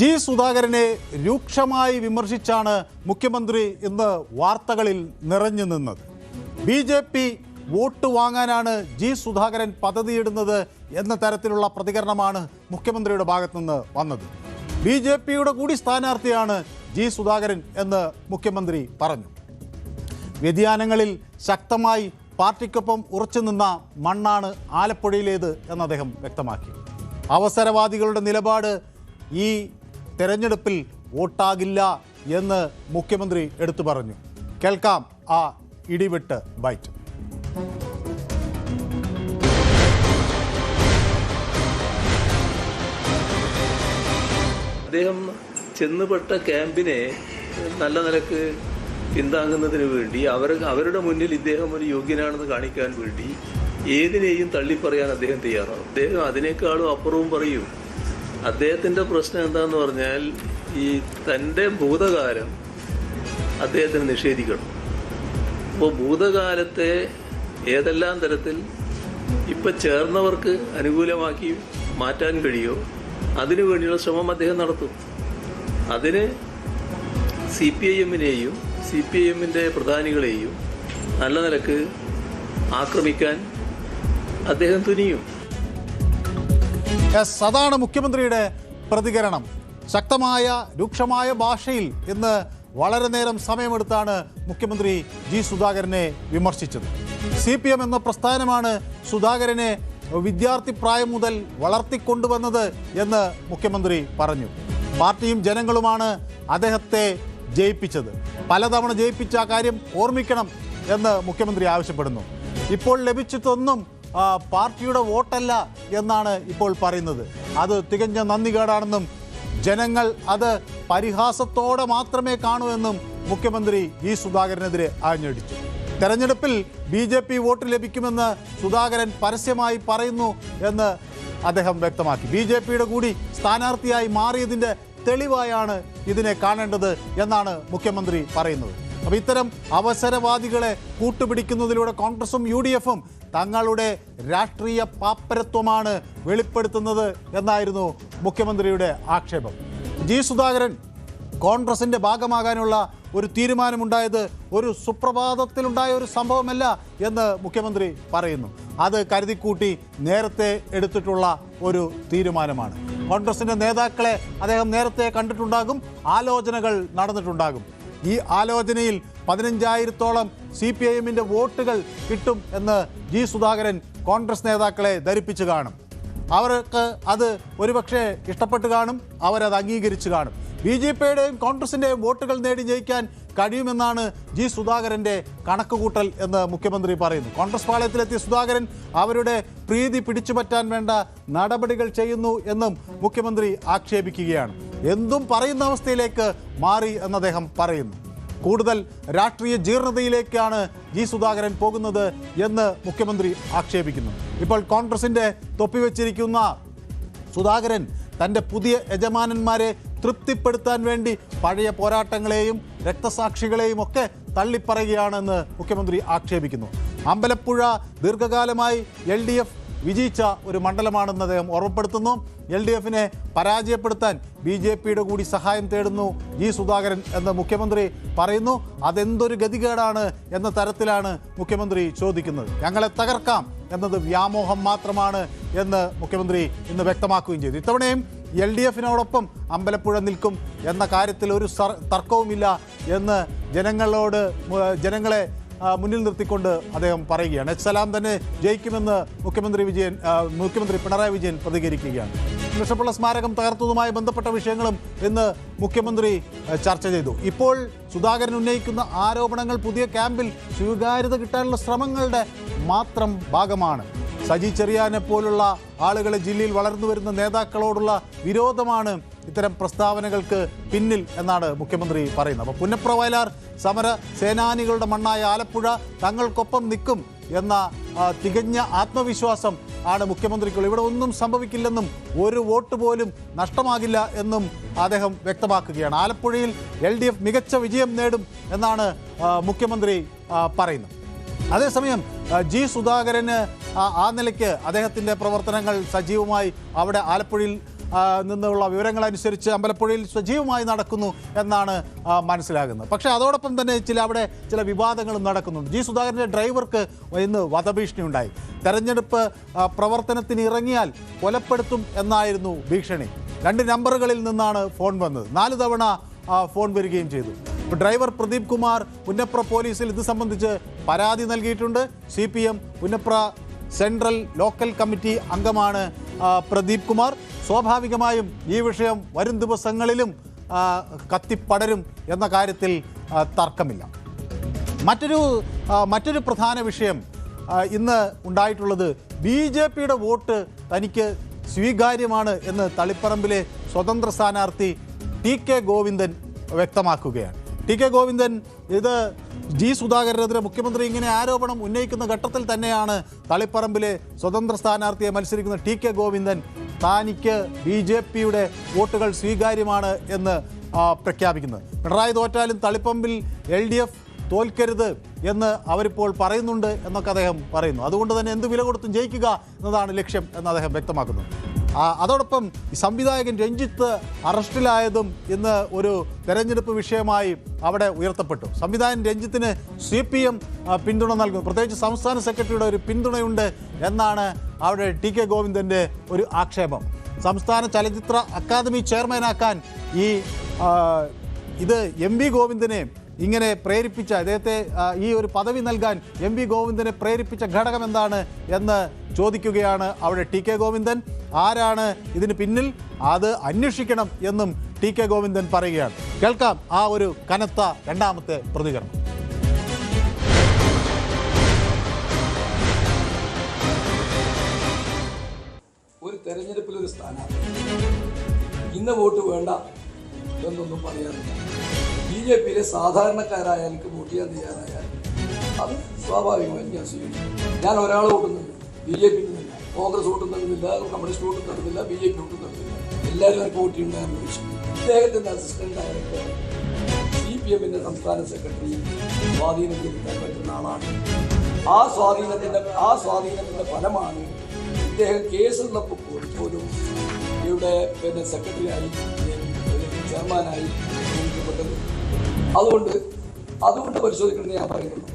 G സുധാകരനെ രൂക്ഷമായി വിമർശിച്ചാണ് മുഖ്യമന്ത്രി ഇന്ന് വാർത്തകളിൽ നിറഞ്ഞു നിന്നത്. BJP വോട്ട് വാങ്ങാനാണ് ജി സുധാകരൻ പദ്ധതിയിടുന്നത് എന്ന തരത്തിലുള്ള പ്രതികരണമാണ് മുഖ്യമന്ത്രിയുടെ ഭാഗത്തു നിന്ന് വന്നത്. BJPയുടെ കൂടി സ്ഥാനാർത്ഥിയാണ് ജി സുധാകരൻ എന്ന് മുഖ്യമന്ത്രി പറഞ്ഞു. വ്യതിയാനങ്ങളിൽ ശക്തമായി പാർട്ടിക്കൊപ്പം ഉറച്ചു നിന്ന മണ്ണാണ് ആലപ്പുഴയിലേത് എന്ന് അദ്ദേഹം വ്യക്തമാക്കി. അവസരവാദികളുടെ നിലപാട് ഈ തെരഞ്ഞെടുപ്പിൽ വോട്ടാകില്ല എന്ന് മുഖ്യമന്ത്രി എടുത്തു പറഞ്ഞു. കേൾക്കാം ആ ഇടിവെട്ട് ബൈറ്റ്. അദ്ദേഹം ചെന്നുപെട്ട ക്യാമ്പിനെ നല്ല നിലക്ക് പിന്താങ്ങുന്നതിന് വേണ്ടി അവരുടെ മുന്നിൽ ഇദ്ദേഹം ഒരു യോഗ്യനാണെന്ന് കാണിക്കാൻ വേണ്ടി ഏതിനെയും തള്ളിപ്പറയാൻ അദ്ദേഹം തയ്യാറാണ്. അദ്ദേഹം അതിനേക്കാളും അപ്പുറവും പറയും. അദ്ദേഹത്തിന്റെ പ്രശ്നം എന്താന്ന് പറഞ്ഞാൽ ഈ തൻ്റെ ഭൂതകാലം അദ്ദേഹത്തിന് നിഷേധിക്കണം. അപ്പോൾ ഭൂതകാലത്തെ ഏതെല്ലാം തരത്തിൽ ഇപ്പം ചേർന്നവർക്ക് അനുകൂലമാക്കി മാറ്റാൻ കഴിയോ അതിനു വേണ്ടിയുള്ള ശ്രമം അദ്ദേഹം നടത്തും. അതിന് CPIM-നെയും CPIM-ന്റെ പ്രധാനികളെയും നല്ല നിലക്ക് ആക്രമിക്കാൻ അദ്ദേഹം തുനിയും. അതാണ് മുഖ്യമന്ത്രിയുടെ പ്രതികരണം. ശക്തമായ രൂക്ഷമായ ഭാഷയിൽ ഇന്ന് വളരെ നേരം സമയമെടുത്താണ് മുഖ്യമന്ത്രി ജി സുധാകരനെ വിമർശിച്ചത്. CPM എന്ന പ്രസ്ഥാനമാണ് സുധാകരനെ വിദ്യാർത്ഥി പ്രായം മുതൽ വളർത്തിക്കൊണ്ടുവന്നത് എന്ന് മുഖ്യമന്ത്രി പറഞ്ഞു. പാർട്ടിയും ജനങ്ങളുമാണ് അദ്ദേഹത്തെ ജയിപ്പിച്ചത്. പലതവണ ജയിപ്പിച്ച കാര്യം ഓർമ്മിക്കണം എന്ന് മുഖ്യമന്ത്രി ആവശ്യപ്പെടുന്നു. ഇപ്പോൾ ലഭിച്ചിട്ടൊന്നും പാർട്ടിയുടെ വോട്ടല്ല എന്നാണ് ഇപ്പോൾ പറയുന്നത്. അത് തികഞ്ഞ നന്ദികേടാണെന്നും ജനങ്ങൾ അത് പരിഹാസത്തോടെ മാത്രമേ കാണൂ എന്നും മുഖ്യമന്ത്രി ജി സുധാകരനെതിരെ ആഞ്ഞടിച്ചു. തെരഞ്ഞെടുപ്പിൽ BJP വോട്ട് ലഭിക്കുമെന്ന് സുധാകരൻ പരസ്യമായി പറയുന്നു എന്ന് അദ്ദേഹം വ്യക്തമാക്കി. BJPയുടെ കൂടി സ്ഥാനാർത്ഥിയായി മാറിയതിൻ്റെ തെളിവായാണ് ഇതിനെ കാണേണ്ടത് എന്നാണ് മുഖ്യമന്ത്രി പറയുന്നത്. അപ്പോൾ ഇത്തരം അവസരവാദികളെ കൂട്ടുപിടിക്കുന്നതിലൂടെ കോൺഗ്രസും UDF-ഉം തങ്ങളുടെ രാഷ്ട്രീയ പാപ്പരത്വമാണ് വെളിപ്പെടുത്തുന്നത് എന്നായിരുന്നു മുഖ്യമന്ത്രിയുടെ ആക്ഷേപം. ജി സുധാകരൻ കോൺഗ്രസിൻ്റെ ഭാഗമാകാനുള്ള ഒരു തീരുമാനമുണ്ടായത് ഒരു സുപ്രഭാതത്തിലുണ്ടായ ഒരു സംഭവമല്ല എന്ന് മുഖ്യമന്ത്രി പറയുന്നു. അത് കരുതിക്കൂട്ടി നേരത്തെ എടുത്തിട്ടുള്ള ഒരു തീരുമാനമാണ്. കോൺഗ്രസിൻ്റെ നേതാക്കളെ അദ്ദേഹം നേരത്തെ കണ്ടിട്ടുണ്ടാകും, ആലോചനകൾ നടന്നിട്ടുണ്ടാകും. ഈ ആലോചനയിൽ 15,000-ഓളം CPIM-ന്റെ വോട്ടുകൾ കിട്ടും എന്ന് ജി സുധാകരൻ കോൺഗ്രസ് നേതാക്കളെ ധരിപ്പിച്ചു കാണും. അവർക്ക് അത് ഒരുപക്ഷെ ഇഷ്ടപ്പെട്ട് കാണും, അവരത് അംഗീകരിച്ചു കാണും. BJPയുടെയും കോൺഗ്രസിൻ്റെയും വോട്ടുകൾ നേടി ജയിക്കാൻ കഴിയുമെന്നാണ് ജി സുധാകരൻ്റെ കണക്കുകൂട്ടൽ എന്ന് മുഖ്യമന്ത്രി പറയുന്നു. കോൺഗ്രസ് പാളയത്തിലെത്തിയ സുധാകരൻ അവരുടെ പ്രീതി പിടിച്ചുപറ്റാൻ വേണ്ട നടപടികൾ ചെയ്യുന്നു എന്നും മുഖ്യമന്ത്രി ആക്ഷേപിക്കുകയാണ്. എന്തും പറയുന്ന അവസ്ഥയിലേക്ക് മാറി എന്ന് അദ്ദേഹം പറയുന്നു. കൂടുതൽ രാഷ്ട്രീയ ജീർണതയിലേക്കാണ് ജി സുധാകരൻ പോകുന്നത് എന്ന് മുഖ്യമന്ത്രി ആക്ഷേപിക്കുന്നു. ഇപ്പോൾ കോൺഗ്രസിൻ്റെ തൊപ്പിവെച്ചിരിക്കുന്ന സുധാകരൻ തൻ്റെ പുതിയ യജമാനന്മാരെ തൃപ്തിപ്പെടുത്താൻ വേണ്ടി പഴയ പോരാട്ടങ്ങളെയും രക്തസാക്ഷികളെയും ഒക്കെ തള്ളിപ്പറയുകയാണെന്ന് മുഖ്യമന്ത്രി ആക്ഷേപിക്കുന്നു. അമ്പലപ്പുഴ ദീർഘകാലമായി LDF വിജയിച്ച ഒരു മണ്ഡലമാണെന്ന് അദ്ദേഹം ഓർമ്മപ്പെടുത്തുന്നു. LDF-നെ പരാജയപ്പെടുത്താൻ BJPയുടെ കൂടി സഹായം തേടുന്നു ജി സുധാകരൻ എന്ന് മുഖ്യമന്ത്രി പറയുന്നു. അതെന്തൊരു ഗതികേടാണ് എന്ന തരത്തിലാണ് മുഖ്യമന്ത്രി ചോദിക്കുന്നത്. ഞങ്ങളെ തകർക്കാം എന്നത് വ്യാമോഹം മാത്രമാണ് എന്ന് മുഖ്യമന്ത്രി ഇന്ന് വ്യക്തമാക്കുകയും ചെയ്തു. ഇത്തവണയും LDF-നോടൊപ്പം അമ്പലപ്പുഴ നിൽക്കും എന്ന കാര്യത്തിൽ ഒരു തർക്കവുമില്ല എന്ന് ജനങ്ങളെ മുന്നിൽ നിർത്തിക്കൊണ്ട് അദ്ദേഹം പറയുകയാണ്. സലാം തന്നെ ജയിക്കുമെന്ന് മുഖ്യമന്ത്രി പിണറായി വിജയൻ പ്രതികരിക്കുകയാണ്. കൃഷ്ണപിള്ള സ്മാരകം തകർത്തതുമായി ബന്ധപ്പെട്ട വിഷയങ്ങളും ഇന്ന് മുഖ്യമന്ത്രി ചർച്ച ചെയ്തു. ഇപ്പോൾ സുധാകരൻ ഉന്നയിക്കുന്ന ആരോപണങ്ങൾ പുതിയ ക്യാമ്പിൽ സ്വീകാര്യത കിട്ടാനുള്ള ശ്രമങ്ങളുടെ മാത്രം ഭാഗമാണ്. സജി ചെറിയാനെ പോലുള്ള ആളുകളെ ജില്ലയിൽ വളർന്നു വരുന്ന നേതാക്കളോടുള്ള വിരോധമാണ് ഇത്തരം പ്രസ്താവനകൾക്ക് പിന്നിൽ എന്നാണ് മുഖ്യമന്ത്രി പറയുന്നത്. അപ്പോൾ പുന്നപ്ര വയലാർ സമര സേനാനികളുടെ മണ്ണായ ആലപ്പുഴ തങ്ങൾക്കൊപ്പം നിൽക്കും എന്ന തികഞ്ഞ ആത്മവിശ്വാസം ആണ് മുഖ്യമന്ത്രിക്കുള്ളത്. ഇവിടെ ഒന്നും സംഭവിക്കില്ലെന്നും ഒരു വോട്ട് പോലും നഷ്ടമാകില്ല എന്നും അദ്ദേഹം വ്യക്തമാക്കുകയാണ്. ആലപ്പുഴയിൽ LDF മികച്ച വിജയം നേടും എന്നാണ് മുഖ്യമന്ത്രി പറയുന്നത്. അതേസമയം ജി സുധാകരന് ആ നിലയ്ക്ക് അദ്ദേഹത്തിൻ്റെ പ്രവർത്തനങ്ങൾ സജീവമായി അവിടെ ആലപ്പുഴയിൽ നിന്നുള്ള വിവരങ്ങളനുസരിച്ച് അമ്പലപ്പുഴയിൽ സജീവമായി നടക്കുന്നു എന്നാണ് മനസ്സിലാകുന്നത്. പക്ഷേ അതോടൊപ്പം തന്നെ അവിടെ ചില വിവാദങ്ങളും നടക്കുന്നുണ്ട്. ജി സുധാകരൻ്റെ ഡ്രൈവർക്ക് ഇന്ന് വധഭീഷണി ഉണ്ടായി. തെരഞ്ഞെടുപ്പ് പ്രവർത്തനത്തിന് ഇറങ്ങിയാൽ കൊലപ്പെടുത്തും എന്നായിരുന്നു ഭീഷണി. 2 നമ്പറുകളിൽ നിന്നാണ് ഫോൺ വന്നത്. 4 തവണ ഫോൺ വരികയും ചെയ്തു. ഡ്രൈവർ പ്രദീപ് കുമാർ പുന്നപ്ര പോലീസിൽ ഇത് സംബന്ധിച്ച് പരാതി നൽകിയിട്ടുണ്ട്. CPM Punnapra central local committee അംഗമാണ് പ്രദീപ് കുമാർ. സ്വാഭാവികമായും ഈ വിഷയം വരും ദിവസങ്ങളിലും കത്തിപ്പടരും എന്ന കാര്യത്തിൽ തർക്കമില്ല. മറ്റൊരു പ്രധാന വിഷയം ഇന്ന് ഉണ്ടായിട്ടുള്ളത് BJPയുടെ വോട്ട് തനിക്ക് സ്വീകാര്യമാണ് എന്ന് തളിപ്പറമ്പിലെ സ്വതന്ത്ര സ്ഥാനാർത്ഥി TK ഗോവിന്ദൻ വ്യക്തമാക്കുകയാണ്. TK ഗോവിന്ദൻ ഇത് ജി സുധാകരനെതിരെ മുഖ്യമന്ത്രി ഇങ്ങനെ ആരോപണം ഉന്നയിക്കുന്ന ഘട്ടത്തിൽ തന്നെയാണ് തളിപ്പറമ്പിലെ സ്വതന്ത്ര സ്ഥാനാർത്ഥിയെ മത്സരിക്കുന്ന TK ഗോവിന്ദൻ തനിക്ക് BJPയുടെ വോട്ടുകൾ സ്വീകാര്യമാണ് എന്ന് പ്രഖ്യാപിക്കുന്നത്. പിണറായി തോറ്റാലും തളിപ്പറമ്പിൽ LDF തോൽക്കരുത് എന്ന് അവരിപ്പോൾ പറയുന്നുണ്ട് എന്നൊക്കെ അദ്ദേഹം പറയുന്നു. അതുകൊണ്ട് തന്നെ എന്ത് വില കൊടുത്തും ജയിക്കുക എന്നതാണ് ലക്ഷ്യം എന്ന് അദ്ദേഹം വ്യക്തമാക്കുന്നു. അതോടൊപ്പം സംവിധായകൻ രഞ്ജിത്ത് അറസ്റ്റിലായതും ഇന്ന് ഒരു തെരഞ്ഞെടുപ്പ് വിഷയമായി അവിടെ ഉയർത്തപ്പെട്ടു. സംവിധായകൻ രഞ്ജിത്തിന് CPM പിന്തുണ നൽകുന്നു. പ്രത്യേകിച്ച് സംസ്ഥാന സെക്രട്ടറിയുടെ ഒരു പിന്തുണയുണ്ട് എന്നാണ് അവിടെ TK ഗോവിന്ദൻ്റെ ഒരു ആക്ഷേപം. സംസ്ഥാന ചലച്ചിത്ര അക്കാദമി ചെയർമാനാക്കാൻ ഇത് MV ഗോവിന്ദനെ ഇങ്ങനെ പ്രേരിപ്പിച്ച അദ്ദേഹത്തെ ഈ ഒരു പദവി നൽകാൻ MV ഗോവിന്ദനെ പ്രേരിപ്പിച്ച ഘടകം എന്താണ് എന്ന് ചോദിക്കുകയാണ് അവിടെ TK ഗോവിന്ദൻ. ആരാണ് ഇതിന് പിന്നിൽ, അത് അന്വേഷിക്കണം എന്നും TK ഗോവിന്ദൻ പറയുകയാണ്. കേൾക്കാം ആ ഒരു കനത്ത രണ്ടാമത്തെ പ്രതികരണം. ഒരു തെരഞ്ഞെടുപ്പിലൊരു സ്ഥാനാർത്ഥി ഇന്ന വോട്ട് വേണ്ട എന്നൊന്നും പറയാറില്ല. BJPയിലെ സാധാരണക്കാരായ എനിക്ക് വോട്ട് ചെയ്യാൻ തയ്യാറായാൽ അത് സ്വാഭാവികമായും ഞാൻ സ്വീകരിക്കും. ഞാൻ ഒരാളെ വോട്ടുന്നില്ല, BJP നിന്നില്ല, കോൺഗ്രസ് വോട്ടുന്നില്ല, കമ്മ്യൂണിസ്റ്റ് വോട്ടുന്നില്ല, BJP വോട്ടുന്നില്ല. എല്ലാവരും എനിക്ക് വോട്ട് ചെയ്യുന്നതാണെന്ന് ചോദിച്ചു. ഇദ്ദേഹത്തിൻ്റെ അസിസ്റ്റന്റ് ഡയറക്ടർ CPMൻ്റെ സംസ്ഥാന സെക്രട്ടറി സ്വാധീനം ചെലുത്താൻ പറ്റുന്ന ആളാണ്. ആ സ്വാധീനത്തിൻ്റെ ഫലമാണ് ഇദ്ദേഹം കേസുള്ളപ്പോൾ പോലും ഇവിടെ സെക്രട്ടറിയായി ചെയർമാനായി നിയമിക്കപ്പെട്ടത്. അതുകൊണ്ട് പരിശോധിക്കണമെന്ന് ഞാൻ പറയുന്നു.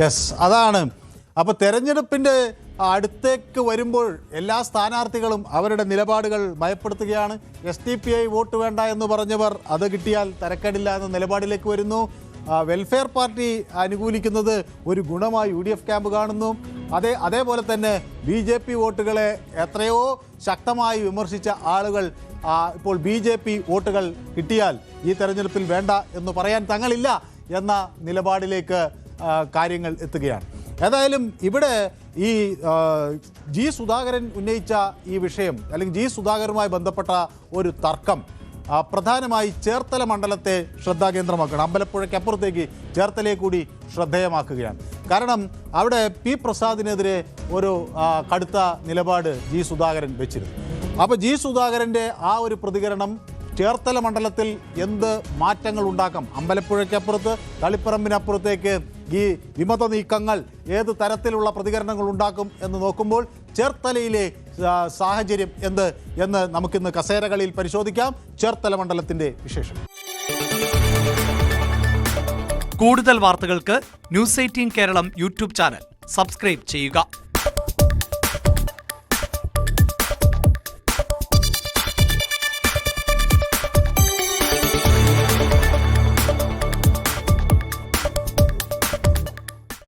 യെസ്, അതാണ്. അപ്പോൾ തെരഞ്ഞെടുപ്പിൻ്റെ അടുത്തേക്ക് വരുമ്പോൾ എല്ലാ സ്ഥാനാർത്ഥികളും അവരുടെ നിലപാടുകൾ ഭയപ്പെടുത്തുകയാണ്. SDPI വോട്ട് വേണ്ട എന്ന് പറഞ്ഞവർ അത് കിട്ടിയാൽ തരക്കേടില്ല എന്ന നിലപാടിലേക്ക് വരുന്നു. വെൽഫെയർ പാർട്ടി അനുകൂലിക്കുന്നത് ഒരു ഗുണമായി UDF ക്യാമ്പ് കാണുന്നു. അതേപോലെ തന്നെ BJP വോട്ടുകളെ എത്രയോ ശക്തമായി വിമർശിച്ച ആളുകൾ ഇപ്പോൾ BJP വോട്ടുകൾ കിട്ടിയാൽ ഈ തെരഞ്ഞെടുപ്പിൽ വേണ്ട എന്ന് പറയാൻ തങ്ങളില്ല എന്ന നിലപാടിലേക്ക് കാര്യങ്ങൾ എത്തുകയാണ്. ഏതായാലും ഇവിടെ ഈ ജി സുധാകരൻ ഉന്നയിച്ച ഈ വിഷയം അല്ലെങ്കിൽ ജി സുധാകരനുമായി ബന്ധപ്പെട്ട ഒരു തർക്കം പ്രധാനമായി ചേർത്തല മണ്ഡലത്തെ ശ്രദ്ധാകേന്ദ്രമാക്കണം. അമ്പലപ്പുഴയ്ക്കപ്പുറത്തേക്ക് ചേർത്തലയെ കൂടി ശ്രദ്ധേയമാക്കുകയാണ്. കാരണം അവിടെ P പ്രസാദിനെതിരെ ഒരു കടുത്ത നിലപാട് ജി സുധാകരൻ വെച്ചിരുന്നു. അപ്പോൾ ജി സുധാകരൻ്റെ ആ ഒരു പ്രതികരണം ചേർത്തല മണ്ഡലത്തിൽ എന്ത് മാറ്റങ്ങൾ ഉണ്ടാക്കാം, അമ്പലപ്പുഴയ്ക്കപ്പുറത്ത് തളിപ്പറമ്പിനപ്പുറത്തേക്ക് ഈ വിമത നീക്കങ്ങൾ ഏത് തരത്തിലുള്ള പ്രതികരണങ്ങൾ ഉണ്ടാക്കും എന്ന് നോക്കുമ്പോൾ ചേർത്തലയിലെ സാഹചര്യം എന്ന് നമുക്കിന്ന് കസേരകളിൽ പരിശോധിക്കാം. ചേർത്തല മണ്ഡലത്തിൻ്റെ വിശേഷം. കൂടുതൽ വാർത്തകൾക്ക് News 18 Keralam YouTube channel subscribe ചെയ്യുക.